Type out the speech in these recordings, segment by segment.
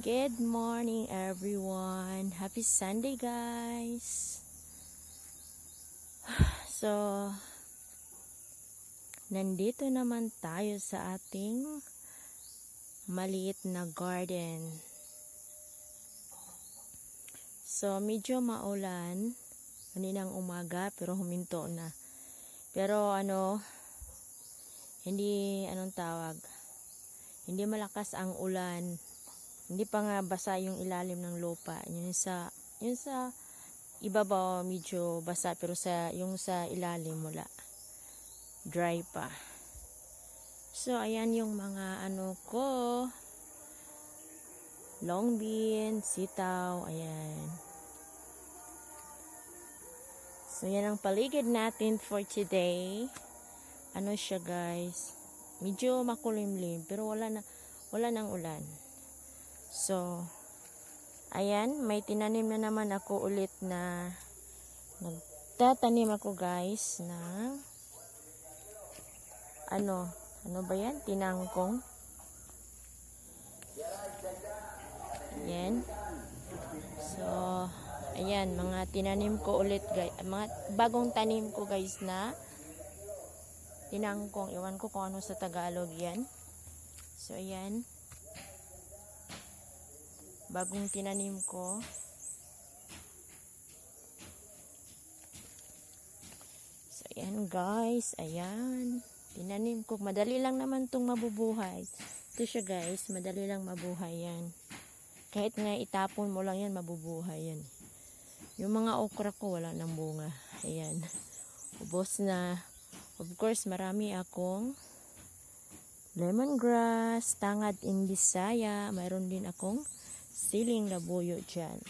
Good morning everyone. Happy Sunday guys. So, nandito naman tayo sa ating maliit na garden. So, medyo maulan kaninang umaga pero huminto na. Pero hindi malakas ang ulan. Hindi pa nga basa yung ilalim ng lupa. Yung sa ibabaw medyo basa pero yung sa ilalim wala. Dry pa. So ayan yung mga ko. Long bean, sitaw, ayan. So yan ang paligid natin for today. Siya guys. Medyo makulimlim pero wala nang ulan. So, ayan, may tinanim na naman ako ulit na nagtatanim ako guys na ano ba yan? Tinangkong. Ayan. So, ayan, mga tinanim ko ulit guys. Mga bagong tanim ko guys na tinangkong. Iwan ko kung ano sa Tagalog yan. So, ayan. Bagong tinanim ko. So, ayan guys. Ayan. Tinanim ko. Madali lang naman itong mabubuhay. Ito siya guys. Madali lang mabuhay yan. Kahit nga itapon mo lang yan, mabubuhay yan. Yung mga okra ko, wala nang bunga. Ayan. Ubos na. Of course, marami akong lemongrass, tangad in Bisaya. Mayroon din akong siling labuyo dyan.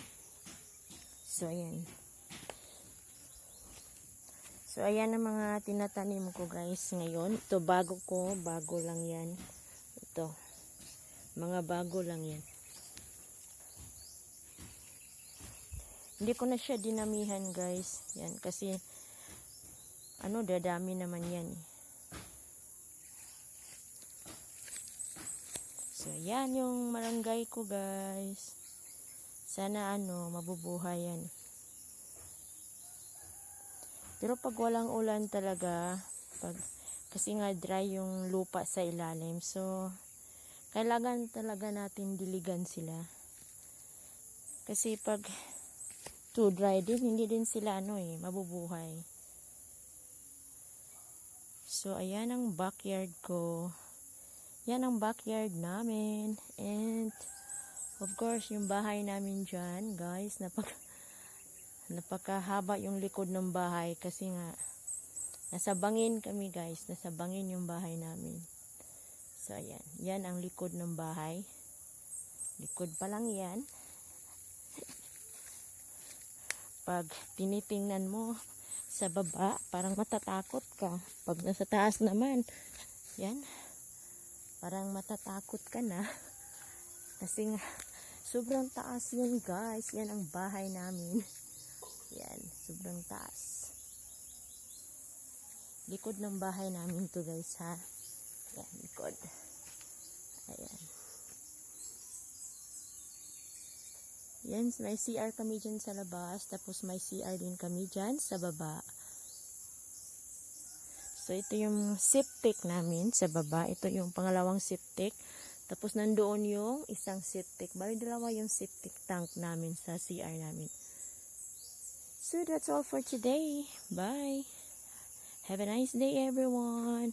So, ayan. So, ayan ang mga tinatanim ko guys ngayon. Ito, bago lang yan. Ito. Mga bago lang yan. Hindi ko na siya dinamihan guys. Yan, kasi dadami naman yan. So, yan yung malunggay ko guys. Sana mabubuhay yan. Pero pag walang ulan talaga, kasi nga dry yung lupa sa ilalim. So, kailangan talaga natin diligan sila. Kasi pag too dry din, hindi din sila mabubuhay. So, ayan ang backyard ko. Yan ang backyard namin. And, of course, yung bahay namin dyan, guys, napakahaba yung likod ng bahay kasi nga, nasa bangin kami, guys. Nasa bangin yung bahay namin. So, ayan. Yan ang likod ng bahay. Likod pa lang yan. Pag tinitingnan mo sa baba, parang matatakot ka. Pag nasa taas naman, yan. Parang matatakot ka na. Kasi nga, sobrang taas yun guys. Yan ang bahay namin. Yan, sobrang taas. Likod ng bahay namin to guys ha. Yan, likod. Ayan. Yan, may CR kami dyan sa labas. Tapos may CR din kami dyan sa baba. So, ito yung septic namin sa baba. Ito yung pangalawang septic. Tapos, nandoon yung isang septic. Bali, dalawa yung septic tank namin sa CR namin. So, that's all for today. Bye. Have a nice day, everyone.